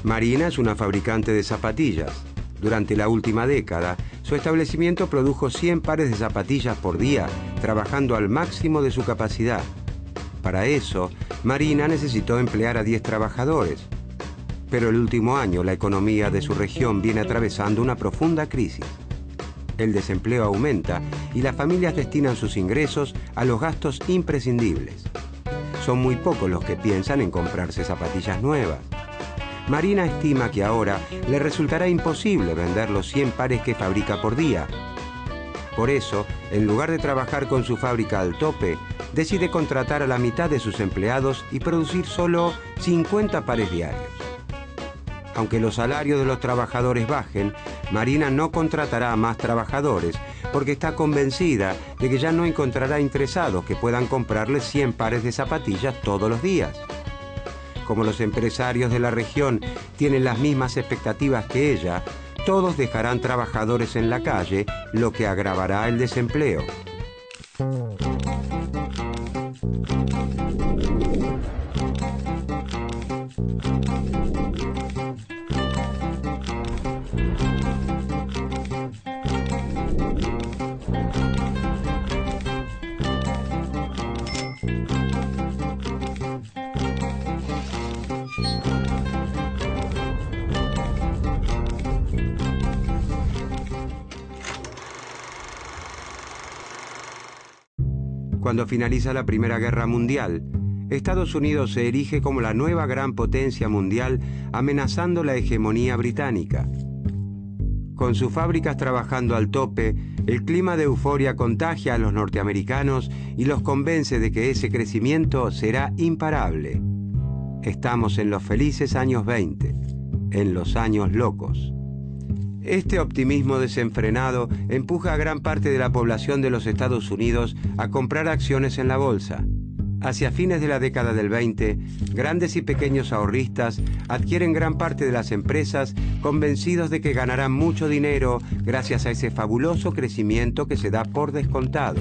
Marina es una fabricante de zapatillas. Durante la última década, su establecimiento produjo 100 pares de zapatillas por día, trabajando al máximo de su capacidad. Para eso, Marina necesitó emplear a 10 trabajadores. Pero el último año, la economía de su región viene atravesando una profunda crisis. El desempleo aumenta y las familias destinan sus ingresos a los gastos imprescindibles. Son muy pocos los que piensan en comprarse zapatillas nuevas. Marina estima que ahora le resultará imposible vender los 100 pares que fabrica por día. Por eso, en lugar de trabajar con su fábrica al tope, decide contratar a la mitad de sus empleados y producir solo 50 pares diarios. Aunque los salarios de los trabajadores bajen, Marina no contratará a más trabajadores porque está convencida de que ya no encontrará interesados que puedan comprarle 100 pares de zapatillas todos los días. Como los empresarios de la región tienen las mismas expectativas que ella, todos dejarán trabajadores en la calle, lo que agravará el desempleo. Cuando finaliza la Primera Guerra Mundial, Estados Unidos se erige como la nueva gran potencia mundial, amenazando la hegemonía británica. Con sus fábricas trabajando al tope, el clima de euforia contagia a los norteamericanos y los convence de que ese crecimiento será imparable. Estamos en los felices años 20, en los años locos. Este optimismo desenfrenado empuja a gran parte de la población de los Estados Unidos a comprar acciones en la bolsa. Hacia fines de la década del 20, grandes y pequeños ahorristas adquieren gran parte de las empresas convencidos de que ganarán mucho dinero gracias a ese fabuloso crecimiento que se da por descontado.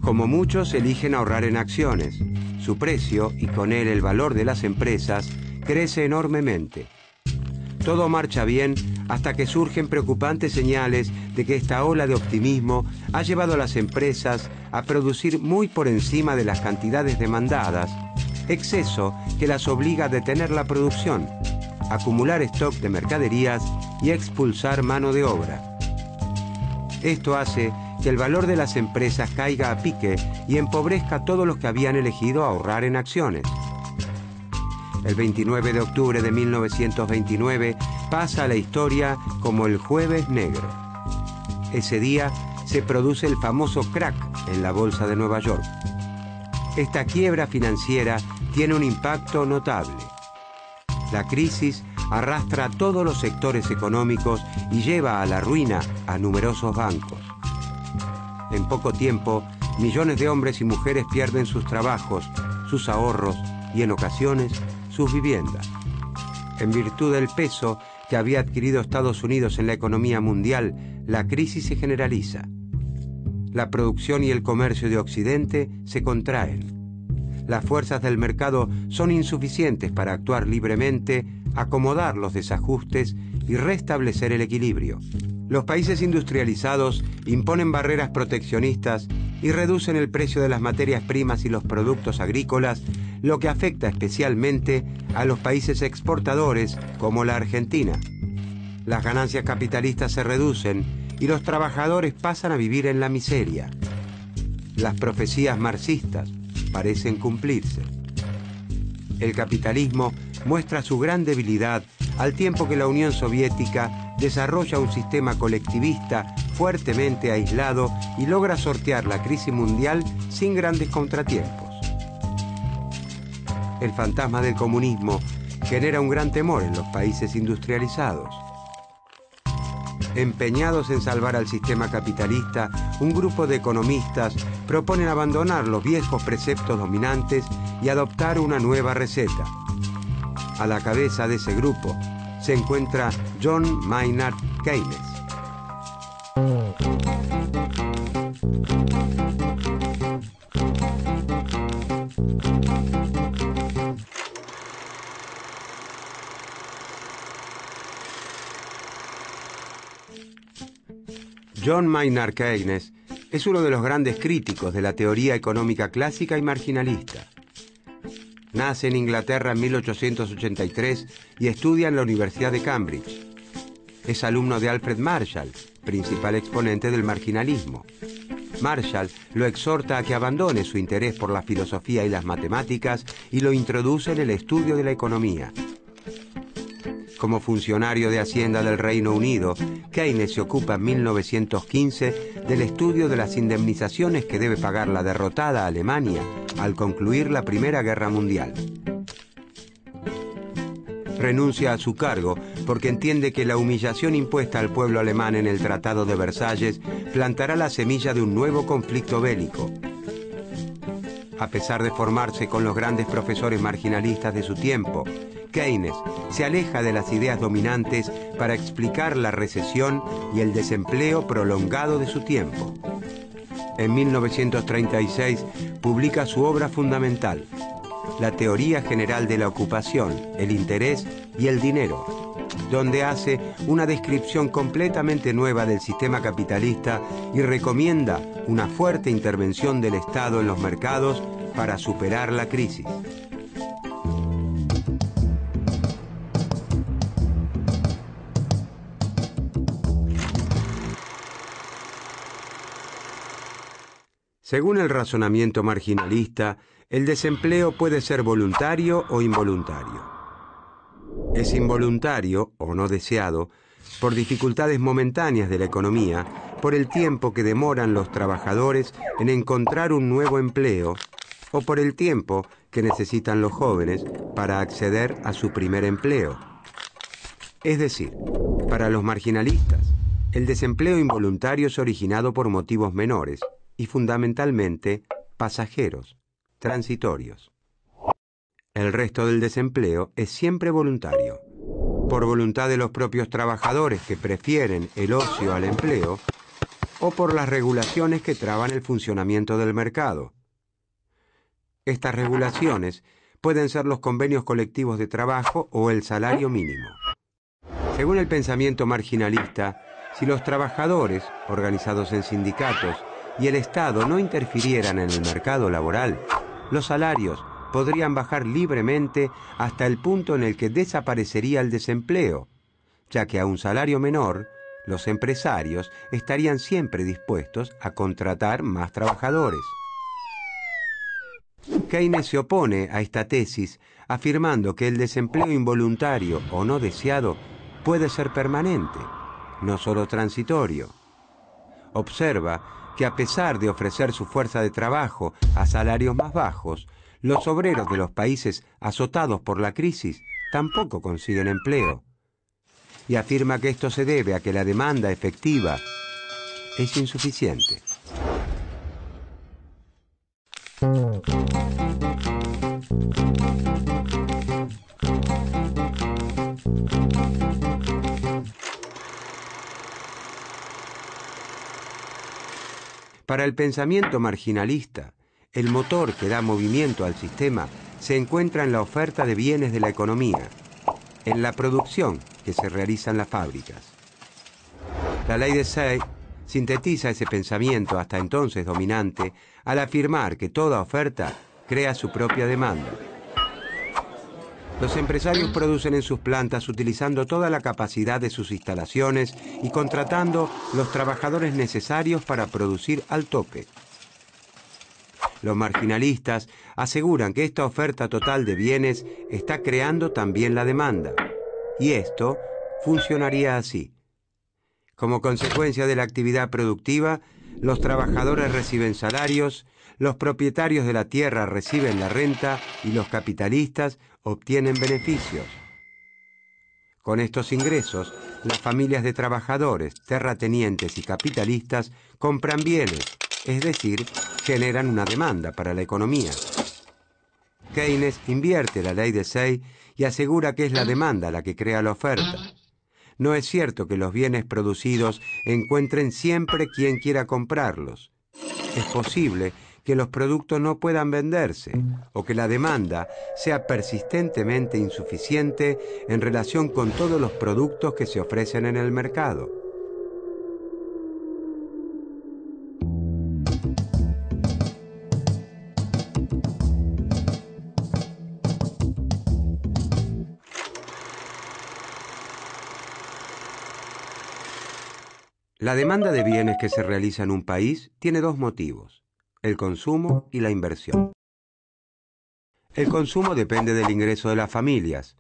Como muchos eligen ahorrar en acciones, su precio y con él el valor de las empresas crece enormemente. Todo marcha bien hasta que surgen preocupantes señales de que esta ola de optimismo ha llevado a las empresas a producir muy por encima de las cantidades demandadas, exceso que las obliga a detener la producción, acumular stock de mercaderías y expulsar mano de obra. Esto hace que el valor de las empresas caiga a pique y empobrezca a todos los que habían elegido ahorrar en acciones. El 29 de octubre de 1929 pasa a la historia como el Jueves Negro. Ese día se produce el famoso crack en la Bolsa de Nueva York. Esta quiebra financiera tiene un impacto notable. La crisis arrastra a todos los sectores económicos y lleva a la ruina a numerosos bancos. En poco tiempo, millones de hombres y mujeres pierden sus trabajos, sus ahorros y, en ocasiones, sus viviendas. En virtud del peso que había adquirido Estados Unidos en la economía mundial, la crisis se generaliza. La producción y el comercio de Occidente se contraen. Las fuerzas del mercado son insuficientes para actuar libremente, acomodar los desajustes y restablecer el equilibrio. Los países industrializados imponen barreras proteccionistas y reducen el precio de las materias primas y los productos agrícolas, lo que afecta especialmente a los países exportadores como la Argentina. Las ganancias capitalistas se reducen y los trabajadores pasan a vivir en la miseria. Las profecías marxistas parecen cumplirse. El capitalismo muestra su gran debilidad al tiempo que la Unión Soviética desarrolla un sistema colectivista fuertemente aislado y logra sortear la crisis mundial sin grandes contratiempos. El fantasma del comunismo genera un gran temor en los países industrializados. Empeñados en salvar al sistema capitalista, un grupo de economistas proponen abandonar los viejos preceptos dominantes y adoptar una nueva receta. A la cabeza de ese grupo se encuentra John Maynard Keynes. John Maynard Keynes es uno de los grandes críticos de la teoría económica clásica y marginalista. Nace en Inglaterra en 1883 y estudia en la Universidad de Cambridge. Es alumno de Alfred Marshall, principal exponente del marginalismo. Marshall lo exhorta a que abandone su interés por la filosofía y las matemáticas y lo introduce en el estudio de la economía. Como funcionario de Hacienda del Reino Unido, Keynes se ocupa en 1915 del estudio de las indemnizaciones que debe pagar la derrotada Alemania al concluir la Primera Guerra Mundial. Renuncia a su cargo porque entiende que la humillación impuesta al pueblo alemán en el Tratado de Versalles plantará la semilla de un nuevo conflicto bélico. A pesar de formarse con los grandes profesores marginalistas de su tiempo, Keynes se aleja de las ideas dominantes para explicar la recesión y el desempleo prolongado de su tiempo. En 1936 publica su obra fundamental, La teoría general de la ocupación, el interés y el dinero, donde hace una descripción completamente nueva del sistema capitalista y recomienda una fuerte intervención del Estado en los mercados para superar la crisis. Según el razonamiento marginalista, el desempleo puede ser voluntario o involuntario. Es involuntario, o no deseado, por dificultades momentáneas de la economía, por el tiempo que demoran los trabajadores en encontrar un nuevo empleo, o por el tiempo que necesitan los jóvenes para acceder a su primer empleo. Es decir, para los marginalistas, el desempleo involuntario es originado por motivos menores y fundamentalmente pasajeros, transitorios. El resto del desempleo es siempre voluntario, por voluntad de los propios trabajadores que prefieren el ocio al empleo o por las regulaciones que traban el funcionamiento del mercado. Estas regulaciones pueden ser los convenios colectivos de trabajo o el salario mínimo. Según el pensamiento marginalista, si los trabajadores, organizados en sindicatos, y el Estado no interfirieran en el mercado laboral, los salarios podrían bajar libremente hasta el punto en el que desaparecería el desempleo, ya que a un salario menor, los empresarios estarían siempre dispuestos a contratar más trabajadores. Keynes se opone a esta tesis, afirmando que el desempleo involuntario o no deseado puede ser permanente, no solo transitorio. Observa que a pesar de ofrecer su fuerza de trabajo a salarios más bajos, los obreros de los países azotados por la crisis tampoco consiguen empleo. Y afirma que esto se debe a que la demanda efectiva es insuficiente. Para el pensamiento marginalista, el motor que da movimiento al sistema se encuentra en la oferta de bienes de la economía, en la producción que se realiza en las fábricas. La ley de Say sintetiza ese pensamiento hasta entonces dominante al afirmar que toda oferta crea su propia demanda. Los empresarios producen en sus plantas utilizando toda la capacidad de sus instalaciones y contratando los trabajadores necesarios para producir al tope. Los marginalistas aseguran que esta oferta total de bienes está creando también la demanda, y esto funcionaría así. Como consecuencia de la actividad productiva, los trabajadores reciben salarios, los propietarios de la tierra reciben la renta y los capitalistas obtienen beneficios. Con estos ingresos, las familias de trabajadores, terratenientes y capitalistas compran bienes, es decir, generan una demanda para la economía. Keynes invierte la ley de Say y asegura que es la demanda la que crea la oferta. No es cierto que los bienes producidos encuentren siempre quien quiera comprarlos. Es posible que los productos no puedan venderse o que la demanda sea persistentemente insuficiente en relación con todos los productos que se ofrecen en el mercado. La demanda de bienes que se realiza en un país tiene dos motivos: el consumo y la inversión. El consumo depende del ingreso de las familias,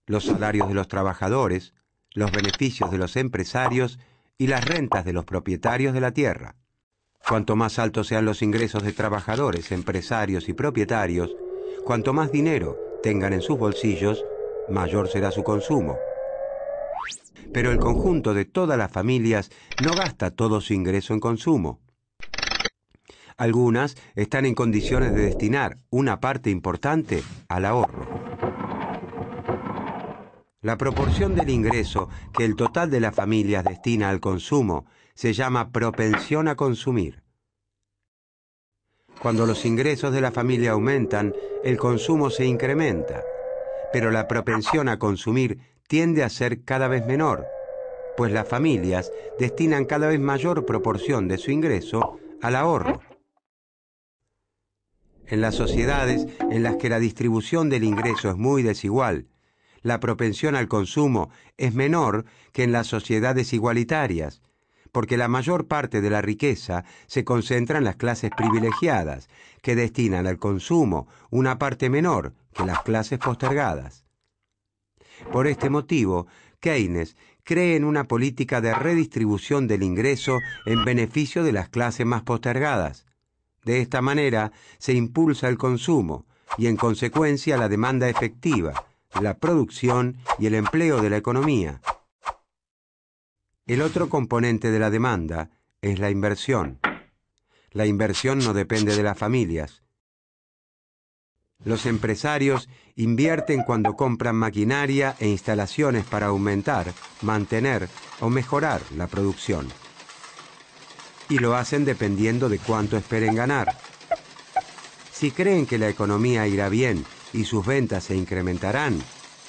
los salarios de los trabajadores, los beneficios de los empresarios y las rentas de los propietarios de la tierra. Cuanto más altos sean los ingresos de trabajadores, empresarios y propietarios, cuanto más dinero tengan en sus bolsillos, mayor será su consumo. Pero el conjunto de todas las familias no gasta todo su ingreso en consumo. Algunas están en condiciones de destinar una parte importante al ahorro. La proporción del ingreso que el total de las familias destina al consumo se llama propensión a consumir. Cuando los ingresos de la familia aumentan, el consumo se incrementa, pero la propensión a consumir tiende a ser cada vez menor, pues las familias destinan cada vez mayor proporción de su ingreso al ahorro. En las sociedades en las que la distribución del ingreso es muy desigual, la propensión al consumo es menor que en las sociedades igualitarias, porque la mayor parte de la riqueza se concentra en las clases privilegiadas, que destinan al consumo una parte menor que las clases postergadas. Por este motivo, Keynes cree en una política de redistribución del ingreso en beneficio de las clases más postergadas. De esta manera se impulsa el consumo y, en consecuencia, la demanda efectiva, la producción y el empleo de la economía. El otro componente de la demanda es la inversión. La inversión no depende de las familias. Los empresarios invierten cuando compran maquinaria e instalaciones para aumentar, mantener o mejorar la producción. Y lo hacen dependiendo de cuánto esperen ganar. Si creen que la economía irá bien y sus ventas se incrementarán,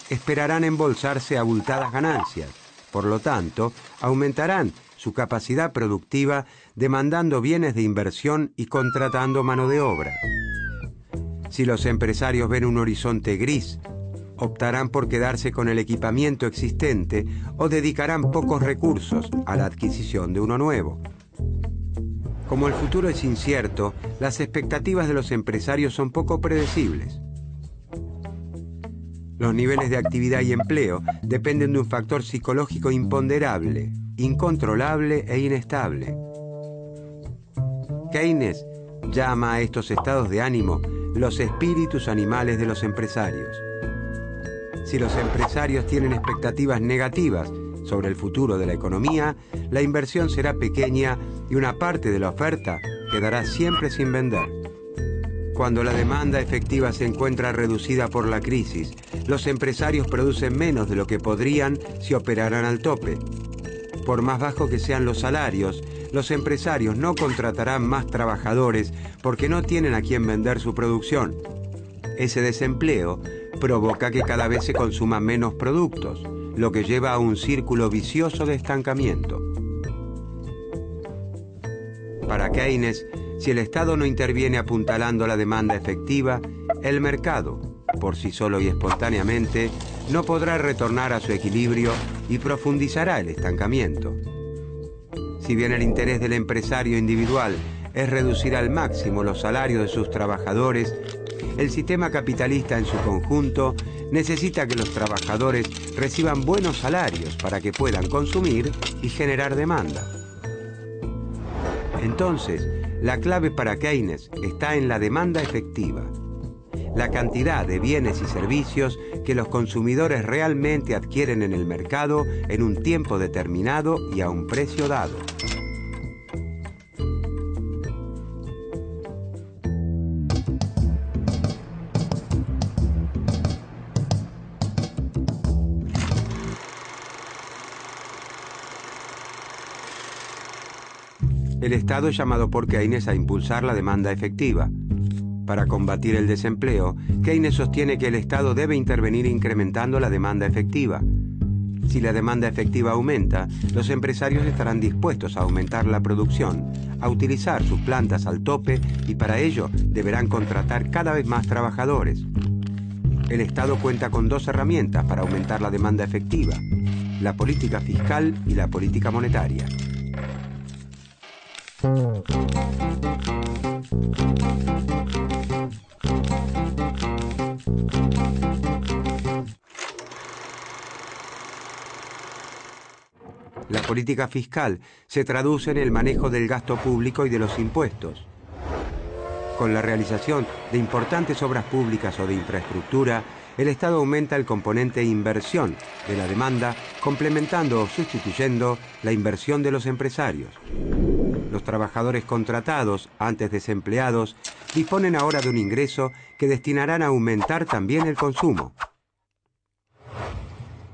esperarán embolsarse abultadas ganancias. Por lo tanto, aumentarán su capacidad productiva demandando bienes de inversión y contratando mano de obra. Si los empresarios ven un horizonte gris, optarán por quedarse con el equipamiento existente o dedicarán pocos recursos a la adquisición de uno nuevo. Como el futuro es incierto, las expectativas de los empresarios son poco predecibles. Los niveles de actividad y empleo dependen de un factor psicológico imponderable, incontrolable e inestable. Keynes llama a estos estados de ánimo los espíritus animales de los empresarios. Si los empresarios tienen expectativas negativas sobre el futuro de la economía, la inversión será pequeña y una parte de la oferta quedará siempre sin vender. Cuando la demanda efectiva se encuentra reducida por la crisis, los empresarios producen menos de lo que podrían si operaran al tope. Por más bajo que sean los salarios, los empresarios no contratarán más trabajadores porque no tienen a quién vender su producción. Ese desempleo provoca que cada vez se consuman menos productos, lo que lleva a un círculo vicioso de estancamiento. Para Keynes, si el Estado no interviene apuntalando la demanda efectiva, el mercado, por sí solo y espontáneamente, no podrá retornar a su equilibrio y profundizará el estancamiento. Si bien el interés del empresario individual es reducir al máximo los salarios de sus trabajadores, el sistema capitalista en su conjunto necesita que los trabajadores reciban buenos salarios para que puedan consumir y generar demanda. Entonces, la clave para Keynes está en la demanda efectiva, la cantidad de bienes y servicios que los consumidores realmente adquieren en el mercado en un tiempo determinado y a un precio dado. El Estado es llamado por Keynes a impulsar la demanda efectiva. Para combatir el desempleo, Keynes sostiene que el Estado debe intervenir incrementando la demanda efectiva. Si la demanda efectiva aumenta, los empresarios estarán dispuestos a aumentar la producción, a utilizar sus plantas al tope y para ello deberán contratar cada vez más trabajadores. El Estado cuenta con dos herramientas para aumentar la demanda efectiva: la política fiscal y la política monetaria. La política fiscal se traduce en el manejo del gasto público y de los impuestos. Con la realización de importantes obras públicas o de infraestructura, el Estado aumenta el componente inversión de la demanda, complementando o sustituyendo la inversión de los empresarios. Los trabajadores contratados, antes desempleados, disponen ahora de un ingreso que destinarán a aumentar también el consumo.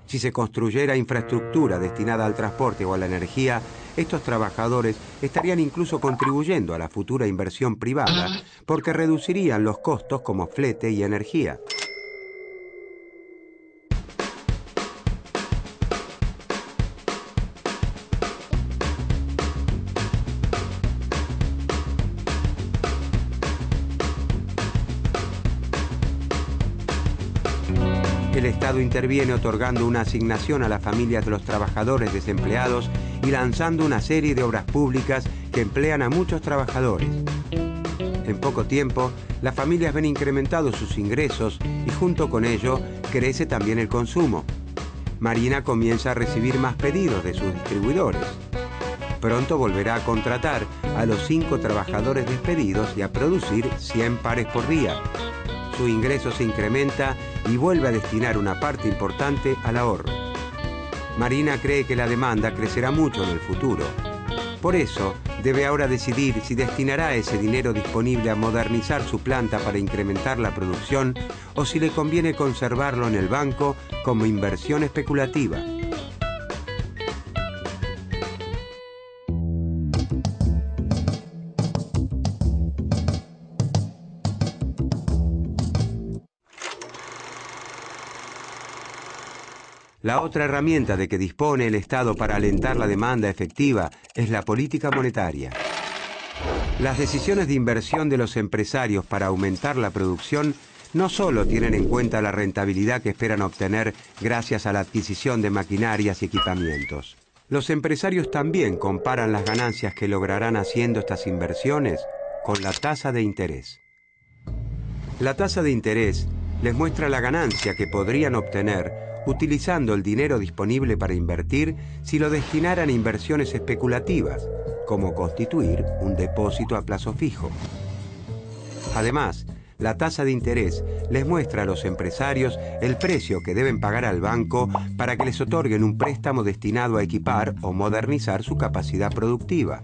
Si se construyera infraestructura destinada al transporte o a la energía, estos trabajadores estarían incluso contribuyendo a la futura inversión privada porque reducirían los costos como flete y energía. El Estado interviene otorgando una asignación a las familias de los trabajadores desempleados y lanzando una serie de obras públicas que emplean a muchos trabajadores. En poco tiempo, las familias ven incrementados sus ingresos y junto con ello crece también el consumo. Marina comienza a recibir más pedidos de sus distribuidores. Pronto volverá a contratar a los 5 trabajadores despedidos y a producir 100 pares por día. Su ingreso se incrementa y vuelve a destinar una parte importante al ahorro. Marina cree que la demanda crecerá mucho en el futuro. Por eso, debe ahora decidir si destinará ese dinero disponible a modernizar su planta para incrementar la producción o si le conviene conservarlo en el banco como inversión especulativa. La otra herramienta de que dispone el Estado para alentar la demanda efectiva es la política monetaria. Las decisiones de inversión de los empresarios para aumentar la producción no solo tienen en cuenta la rentabilidad que esperan obtener gracias a la adquisición de maquinarias y equipamientos. Los empresarios también comparan las ganancias que lograrán haciendo estas inversiones con la tasa de interés. La tasa de interés les muestra la ganancia que podrían obtener utilizando el dinero disponible para invertir si lo destinaran a inversiones especulativas, como constituir un depósito a plazo fijo. Además, la tasa de interés les muestra a los empresarios el precio que deben pagar al banco para que les otorguen un préstamo destinado a equipar o modernizar su capacidad productiva.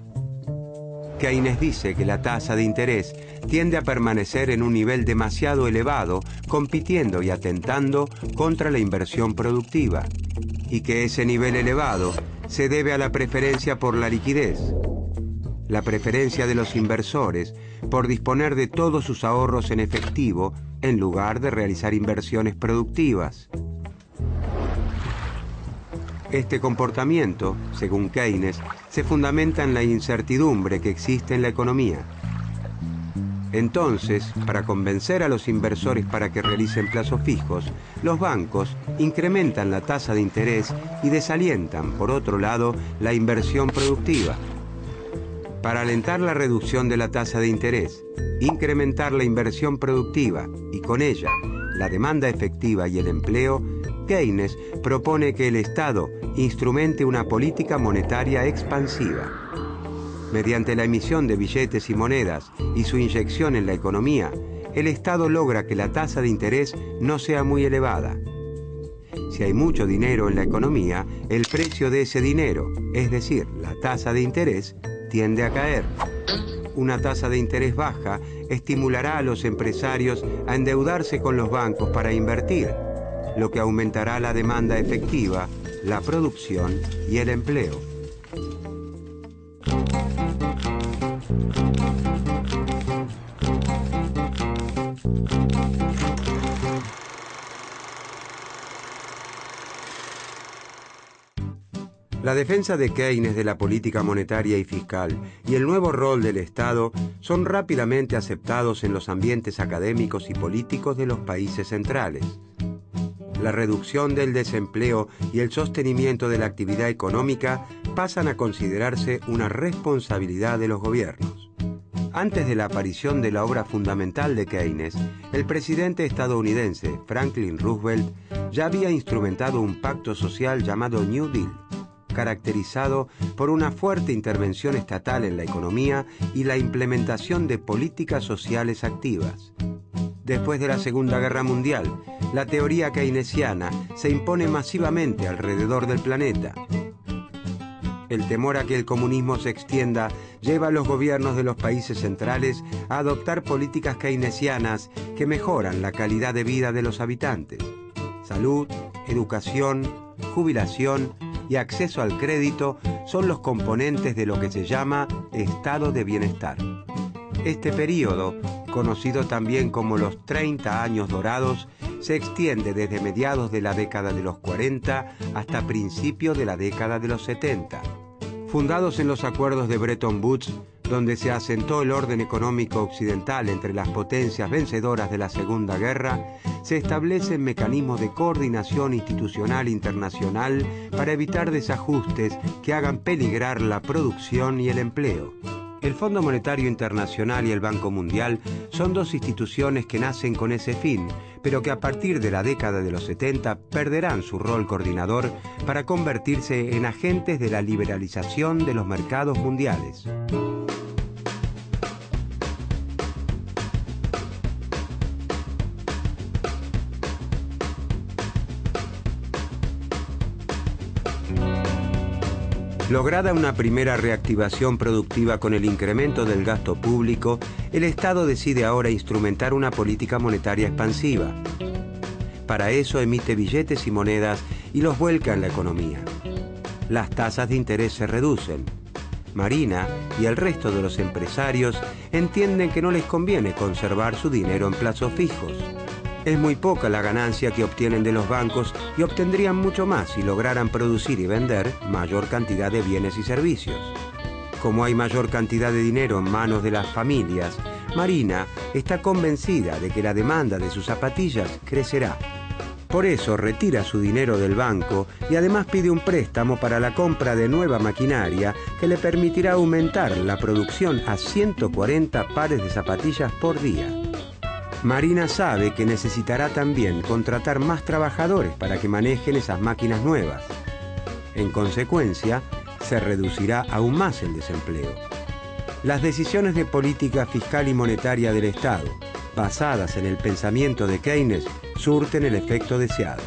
Keynes dice que la tasa de interés tiende a permanecer en un nivel demasiado elevado, compitiendo y atentando contra la inversión productiva, y que ese nivel elevado se debe a la preferencia por la liquidez, la preferencia de los inversores por disponer de todos sus ahorros en efectivo en lugar de realizar inversiones productivas. Este comportamiento, según Keynes, se fundamenta en la incertidumbre que existe en la economía. Entonces, para convencer a los inversores para que realicen plazos fijos, los bancos incrementan la tasa de interés y desalientan, por otro lado, la inversión productiva. Para alentar la reducción de la tasa de interés, incrementar la inversión productiva y con ella la demanda efectiva y el empleo, Keynes propone que el Estado instrumente una política monetaria expansiva. Mediante la emisión de billetes y monedas y su inyección en la economía, el Estado logra que la tasa de interés no sea muy elevada. Si hay mucho dinero en la economía, el precio de ese dinero, es decir, la tasa de interés, tiende a caer. Una tasa de interés baja estimulará a los empresarios a endeudarse con los bancos para invertir, lo que aumentará la demanda efectiva, la producción y el empleo. La defensa de Keynes de la política monetaria y fiscal y el nuevo rol del Estado son rápidamente aceptados en los ambientes académicos y políticos de los países centrales. la reducción del desempleo y el sostenimiento de la actividad económica pasan a considerarse una responsabilidad de los gobiernos. Antes de la aparición de la obra fundamental de Keynes, el presidente estadounidense Franklin Roosevelt ya había instrumentado un pacto social llamado New Deal, caracterizado por una fuerte intervención estatal en la economía y la implementación de políticas sociales activas. Después de la Segunda Guerra Mundial, la teoría keynesiana se impone masivamente alrededor del planeta. El temor a que el comunismo se extienda lleva a los gobiernos de los países centrales a adoptar políticas keynesianas que mejoran la calidad de vida de los habitantes. Salud, educación, jubilación y acceso al crédito son los componentes de lo que se llama estado de bienestar. Este período, conocido también como los 30 años dorados, se extiende desde mediados de la década de los 40 hasta principios de la década de los 70. Fundados en los acuerdos de Bretton Woods, donde se asentó el orden económico occidental entre las potencias vencedoras de la Segunda Guerra, se establecen mecanismos de coordinación institucional internacional para evitar desajustes que hagan peligrar la producción y el empleo. El Fondo Monetario Internacional y el Banco Mundial son dos instituciones que nacen con ese fin, pero que a partir de la década de los 70 perderán su rol coordinador para convertirse en agentes de la liberalización de los mercados mundiales. Lograda una primera reactivación productiva con el incremento del gasto público, el Estado decide ahora instrumentar una política monetaria expansiva. Para eso emite billetes y monedas y los vuelca en la economía. Las tasas de interés se reducen. Marina y el resto de los empresarios entienden que no les conviene conservar su dinero en plazos fijos. Es muy poca la ganancia que obtienen de los bancos y obtendrían mucho más si lograran producir y vender mayor cantidad de bienes y servicios. Como hay mayor cantidad de dinero en manos de las familias, Marina está convencida de que la demanda de sus zapatillas crecerá. Por eso retira su dinero del banco y además pide un préstamo para la compra de nueva maquinaria que le permitirá aumentar la producción a 140 pares de zapatillas por día. Marina sabe que necesitará también contratar más trabajadores para que manejen esas máquinas nuevas. En consecuencia, se reducirá aún más el desempleo. Las decisiones de política fiscal y monetaria del Estado, basadas en el pensamiento de Keynes, surten el efecto deseado.